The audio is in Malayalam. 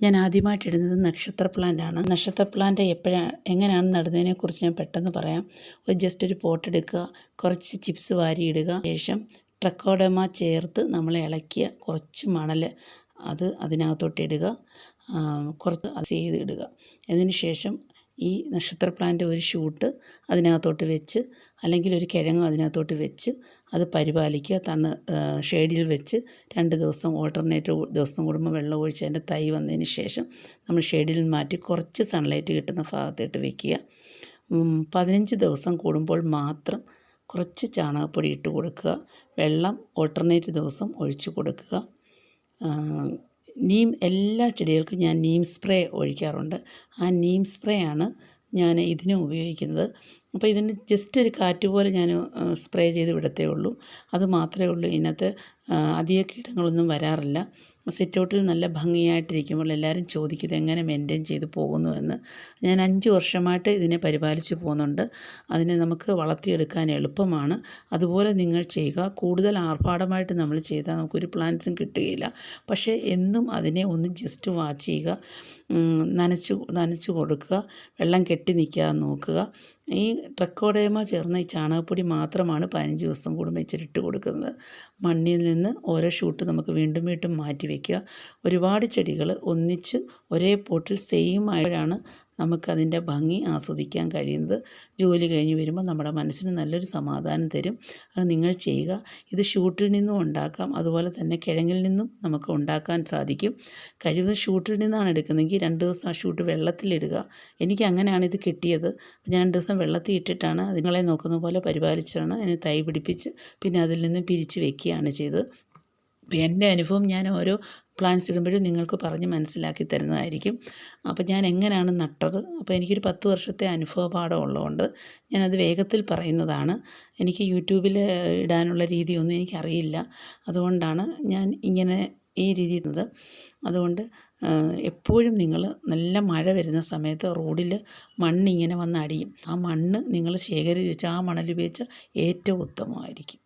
ഞാൻ ആദ്യമായിട്ട് ഇടുന്നത് നക്ഷത്ര പ്ലാന്റാണ്. നക്ഷത്ര പ്ലാന്റ് എങ്ങനെയാണ് നടുന്നതിനെക്കുറിച്ച് ഞാൻ പെട്ടെന്ന് പറയാം. ജസ്റ്റ് ഒരു പോട്ട് എടുക്കുക, കുറച്ച് ചിപ്സ് വാരിയിടുക, ശേഷം ട്രക്കോഡർമ ചേർത്ത് നമ്മൾ ഇളക്കിയ കുറച്ച് മണൽ അതിനകത്തോട്ട് ഇടുക, കുറച്ച് ചെയ്തിടുക. അതിന് ശേഷം ഈ നക്ഷത്ര പ്ലാന്റ് ഒരു ഷൂട്ട് അതിനകത്തോട്ട് വെച്ച്, അല്ലെങ്കിൽ ഒരു കിഴങ്ങ് അതിനകത്തോട്ട് വെച്ച് അത് പരിപാലിക്കുക. ഷെയ്ഡിൽ വെച്ച് 2 ദിവസം ഓൾട്ടർനേറ്റ് ദിവസം കൂടുമ്പോൾ വെള്ളം ഒഴിച്ച് അതിൻ്റെ തൈ വന്നതിന് ശേഷം നമ്മൾ ഷെയ്ഡിൽ മാറ്റി കുറച്ച് സൺലൈറ്റ് കിട്ടുന്ന ഭാഗത്തോട്ട് വയ്ക്കുക. 15 ദിവസം കൂടുമ്പോൾ മാത്രം കുറച്ച് ചാണകപ്പൊടി ഇട്ട് കൊടുക്കുക. വെള്ളം ഓൾട്ടർനേറ്റ് ദിവസം ഒഴിച്ചു കൊടുക്കുക. എല്ലാ ചെടികൾക്കും ഞാൻ നീം സ്പ്രേ ഒഴിക്കാറുണ്ട്. ആ നീം സ്പ്രേ ആണ് ഞാൻ ഇതിനും ഉപയോഗിക്കുന്നത്. അപ്പോൾ ഇതിന് ജസ്റ്റ് ഒരു കാറ്റ് പോലെ ഞാൻ സ്പ്രേ ചെയ്ത് വിടത്തേ ഉള്ളൂ. അത് മാത്രമേ ഉള്ളൂ. ഇതിനകത്ത് അധിക കീടങ്ങളൊന്നും വരാറില്ല. സിറ്റൗട്ടിൽ നല്ല ഭംഗിയായിട്ടിരിക്കുമ്പോൾ എല്ലാവരും ചോദിക്കും ഇതെങ്ങനെ മെയിൻറ്റെയിൻ ചെയ്ത് പോകുന്നു എന്ന്. ഞാൻ 5 വർഷമായിട്ട് ഇതിനെ പരിപാലിച്ച് പോകുന്നുണ്ട്. അതിനെ നമുക്ക് വളർത്തിയെടുക്കാൻ എളുപ്പമാണ്. അതുപോലെ നിങ്ങൾ ചെയ്യുക. കൂടുതൽ ആർഭാടമായിട്ട് നമ്മൾ ചെയ്താൽ നമുക്കൊരു പ്ലാന്റ്സും കിട്ടുകയില്ല. പക്ഷേ എന്നും അതിനെ ഒന്ന് ജസ്റ്റ് വാച്ച് ചെയ്യുക, നനച്ചു കൊടുക്കുക, വെള്ളം കെട്ടി നിൽക്കാതെ നോക്കുക. ഈ ട്രക്കോഡർമ ചേർന്ന ഈ ചാണകപ്പൊടി മാത്രമാണ് 15 ദിവസം കൂടുമ്പോൾ ഇച്ചിരി ഇട്ട് കൊടുക്കുന്നത്. മണ്ണിൽ നിന്ന് ഓരോ ഷൂട്ട് നമുക്ക് വീണ്ടും മാറ്റി വയ്ക്കുക. ഒരുപാട് ചെടികൾ ഒന്നിച്ച് ഒരേ പോട്ടിൽ സെയിം ആയിട്ടാണ് നമുക്കതിൻ്റെ ഭംഗി ആസ്വദിക്കാൻ കഴിയുന്നത്. ജോലി കഴിഞ്ഞ് വരുമ്പോൾ നമ്മുടെ മനസ്സിന് നല്ലൊരു സമാധാനം തരും. അത് നിങ്ങൾ ചെയ്യുക. ഇത് ഷൂട്ടിൽ നിന്നും ഉണ്ടാക്കാം, അതുപോലെ തന്നെ കിഴങ്ങിൽ നിന്നും നമുക്ക് ഉണ്ടാക്കാൻ സാധിക്കും. കഴിവതും ഷൂട്ടിൽ നിന്നാണ് എടുക്കുന്നതെങ്കിൽ 2 ദിവസം ആ ഷൂട്ട് വെള്ളത്തിലിടുക. എനിക്ക് അങ്ങനെയാണ് ഇത് കിട്ടിയത്. ഞാൻ 2 ദിവസം വെള്ളത്തിൽ ഇട്ടിട്ടാണ് അതുങ്ങളെ നോക്കുന്ന പോലെ പരിപാലിച്ചാണ് അതിന് തൈ പിടിപ്പിച്ച് പിന്നെ അതിൽ നിന്ന് പിരിച്ച് വെക്കുകയാണ് ചെയ്തത്. അപ്പോൾ എൻ്റെ അനുഭവം ഞാൻ ഓരോ പ്ലാന്റ്സ് ഇടുമ്പോഴും നിങ്ങൾക്ക് പറഞ്ഞ് മനസ്സിലാക്കി തരുന്നതായിരിക്കും. അപ്പോൾ ഞാൻ എങ്ങനെയാണ് നട്ടത്, അപ്പോൾ എനിക്കൊരു 10 വർഷത്തെ അനുഭവ പാഠം ഉള്ളതുകൊണ്ട് ഞാനത് വേഗത്തിൽ പറയുന്നതാണ്. എനിക്ക് യൂട്യൂബിൽ ഇടാനുള്ള രീതിയൊന്നും എനിക്കറിയില്ല. അതുകൊണ്ടാണ് ഞാൻ ഇങ്ങനെ ഈ രീതി ചെയ്യുന്നത്. അതുകൊണ്ട് എപ്പോഴും നിങ്ങൾ നല്ല മഴ വരുന്ന സമയത്ത് റോഡിൽ മണ്ണിങ്ങനെ വന്ന് അടിയും. ആ മണ്ണ് നിങ്ങൾ ശേഖരിച്ച് വെച്ച് ആ മണൽ ഉപയോഗിച്ചാൽ ഏറ്റവും ഉത്തമമായിരിക്കും.